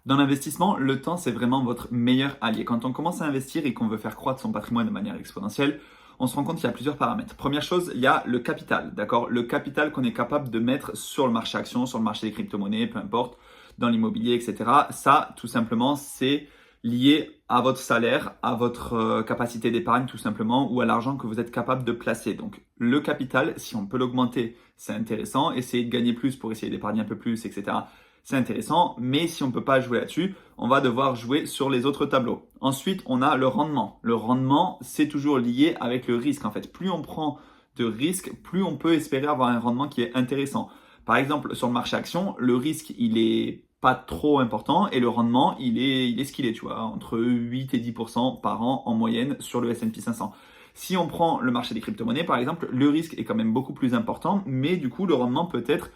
Dans l'investissement, le temps, c'est vraiment votre meilleur allié. Quand on commence à investir et qu'on veut faire croître son patrimoine de manière exponentielle, on se rend compte qu'il y a plusieurs paramètres. Première chose, il y a le capital, d'accord? Le capital qu'on est capable de mettre sur le marché action, sur le marché des crypto-monnaies, peu importe, dans l'immobilier, etc. Ça, tout simplement, c'est lié à votre salaire, à votre capacité d'épargne, tout simplement, ou à l'argent que vous êtes capable de placer. Donc, le capital, si on peut l'augmenter, c'est intéressant. Essayer de gagner plus pour essayer d'épargner un peu plus, etc. C'est intéressant, mais si on ne peut pas jouer là-dessus, on va devoir jouer sur les autres tableaux. Ensuite, on a le rendement. Le rendement, c'est toujours lié avec le risque. En fait, plus on prend de risques, plus on peut espérer avoir un rendement qui est intéressant. Par exemple, sur le marché action, le risque, il est pas trop important et le rendement, il est ce qu'il est, tu vois, entre 8 et 10% par an en moyenne sur le S&P 500. Si on prend le marché des crypto-monnaies, par exemple, le risque est quand même beaucoup plus important, mais du coup, le rendement peut être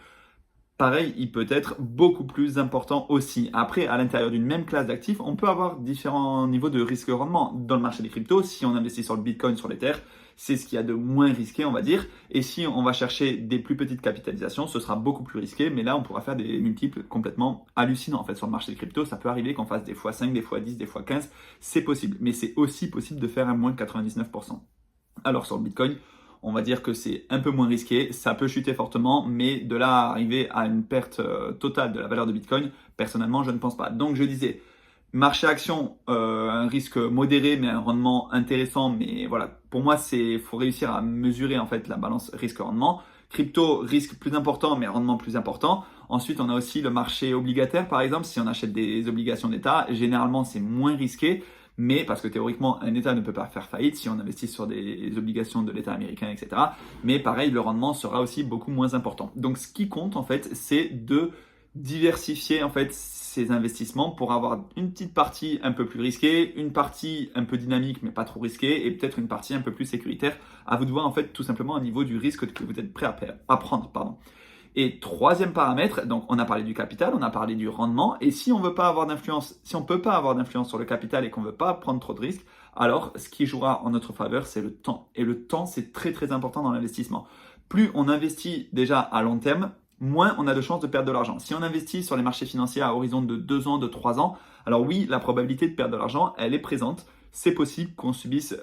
pareil, il peut être beaucoup plus important aussi. Après, à l'intérieur d'une même classe d'actifs, on peut avoir différents niveaux de risque-rendement. Dans le marché des cryptos, si on investit sur le Bitcoin, sur l'Ether, c'est ce qu'il y a de moins risqué, on va dire. Et si on va chercher des plus petites capitalisations, ce sera beaucoup plus risqué, mais là, on pourra faire des multiples complètement hallucinants. En fait, sur le marché des cryptos, ça peut arriver qu'on fasse des fois 5, des fois 10, des fois 15. C'est possible, mais c'est aussi possible de faire un moins de 99%. Alors sur le Bitcoin, on va dire que c'est un peu moins risqué, ça peut chuter fortement, mais de là à arriver à une perte totale de la valeur de Bitcoin, personnellement, je ne pense pas. Donc je disais, marché action, un risque modéré, mais un rendement intéressant. Mais voilà, pour moi, faut réussir à mesurer en fait la balance risque-rendement. Crypto, risque plus important, mais rendement plus important. Ensuite, on a aussi le marché obligataire, par exemple. Si on achète des obligations d'État, généralement, c'est moins risqué. Mais parce que théoriquement, un État ne peut pas faire faillite si on investit sur des obligations de l'État américain, etc. Mais pareil, le rendement sera aussi beaucoup moins important. Donc, ce qui compte, en fait, c'est de diversifier en fait ces investissements pour avoir une petite partie un peu plus risquée, une partie un peu dynamique mais pas trop risquée et peut-être une partie un peu plus sécuritaire. À vous de voir en fait tout simplement au niveau du risque que vous êtes prêt à prendre. Pardon. Et troisième paramètre, donc on a parlé du capital, on a parlé du rendement, et si on veut pas avoir d'influence, si on peut pas avoir d'influence sur le capital et qu'on veut pas prendre trop de risques, alors ce qui jouera en notre faveur, c'est le temps. Et le temps, c'est très très important dans l'investissement. Plus on investit déjà à long terme, moins on a de chances de perdre de l'argent. Si on investit sur les marchés financiers à horizon de 2 ans, de 3 ans, alors oui, la probabilité de perdre de l'argent, elle est présente. C'est possible qu'on subisse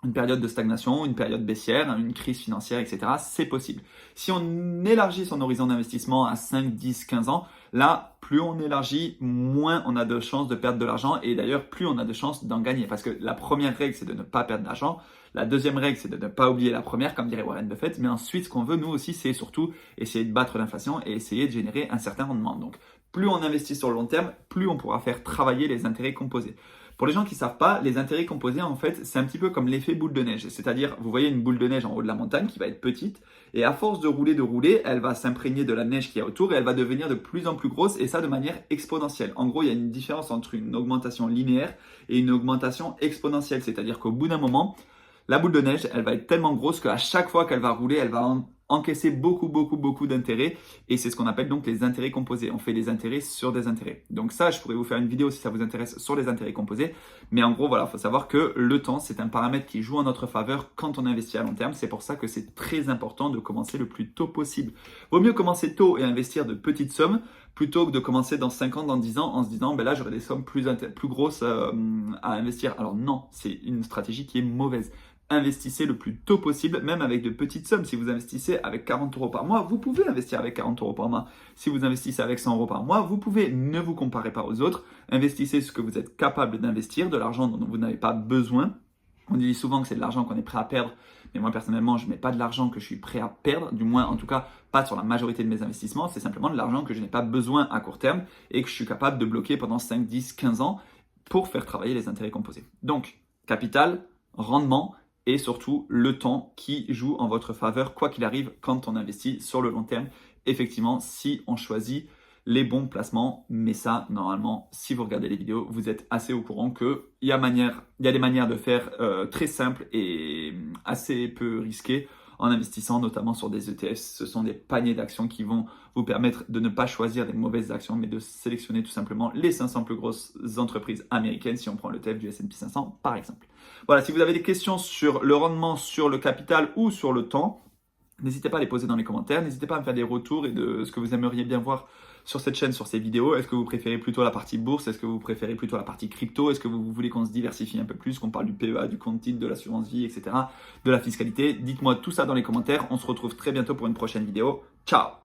une période de stagnation, une période baissière, une crise financière, etc. C'est possible. Si on élargit son horizon d'investissement à 5, 10, 15 ans, là, plus on élargit, moins on a de chances de perdre de l'argent et d'ailleurs, plus on a de chances d'en gagner. Parce que la première règle, c'est de ne pas perdre d'argent. La deuxième règle, c'est de ne pas oublier la première, comme dirait Warren Buffett. Mais ensuite, ce qu'on veut, nous aussi, c'est surtout essayer de battre l'inflation et essayer de générer un certain rendement. Donc, plus on investit sur le long terme, plus on pourra faire travailler les intérêts composés. Pour les gens qui ne savent pas, les intérêts composés, en fait, c'est un petit peu comme l'effet boule de neige. C'est-à-dire, vous voyez une boule de neige en haut de la montagne qui va être petite, et à force de rouler, elle va s'imprégner de la neige qui est autour et elle va devenir de plus en plus grosse, et ça de manière exponentielle. En gros, il y a une différence entre une augmentation linéaire et une augmentation exponentielle. C'est-à-dire qu'au bout d'un moment, la boule de neige, elle va être tellement grosse qu'à chaque fois qu'elle va rouler, elle va encaisser beaucoup d'intérêts. Et c'est ce qu'on appelle donc les intérêts composés. On fait des intérêts sur des intérêts. Donc ça, je pourrais vous faire une vidéo si ça vous intéresse sur les intérêts composés. Mais en gros, voilà, il faut savoir que le temps, c'est un paramètre qui joue en notre faveur quand on investit à long terme. C'est pour ça que c'est très important de commencer le plus tôt possible. Vaut mieux commencer tôt et investir de petites sommes plutôt que de commencer dans 5 ans, dans 10 ans en se disant, ben là, j'aurai des sommes plus grosses à investir. Alors non, c'est une stratégie qui est mauvaise. Investissez le plus tôt possible, même avec de petites sommes. Si vous investissez avec 40 euros par mois, vous pouvez investir avec 40 euros par mois. Si vous investissez avec 100 euros par mois, vous pouvez. Ne vous comparez pas aux autres. Investissez ce que vous êtes capable d'investir, de l'argent dont vous n'avez pas besoin. On dit souvent que c'est de l'argent qu'on est prêt à perdre, mais moi personnellement, je ne mets pas de l'argent que je suis prêt à perdre, du moins en tout cas pas sur la majorité de mes investissements. C'est simplement de l'argent que je n'ai pas besoin à court terme et que je suis capable de bloquer pendant 5, 10, 15 ans pour faire travailler les intérêts composés. Donc, capital, rendement, et surtout le temps qui joue en votre faveur, quoi qu'il arrive, quand on investit sur le long terme. Effectivement, si on choisit les bons placements, mais ça, normalement, si vous regardez les vidéos, vous êtes assez au courant qu'il y a des manières de faire très simples et assez peu risquées en investissant notamment sur des ETF. Ce sont des paniers d'actions qui vont vous permettre de ne pas choisir des mauvaises actions, mais de sélectionner tout simplement les 500 plus grosses entreprises américaines, si on prend le l'ETF du S&P 500 par exemple. Voilà, si vous avez des questions sur le rendement, sur le capital ou sur le temps, n'hésitez pas à les poser dans les commentaires, n'hésitez pas à me faire des retours et de ce que vous aimeriez bien voir sur cette chaîne, sur ces vidéos. Est-ce que vous préférez plutôt la partie bourse? Est-ce que vous préférez plutôt la partie crypto? Est-ce que vous voulez qu'on se diversifie un peu plus, qu'on parle du PEA, du compte titre, de l'assurance vie, etc., de la fiscalité? Dites-moi tout ça dans les commentaires. On se retrouve très bientôt pour une prochaine vidéo. Ciao!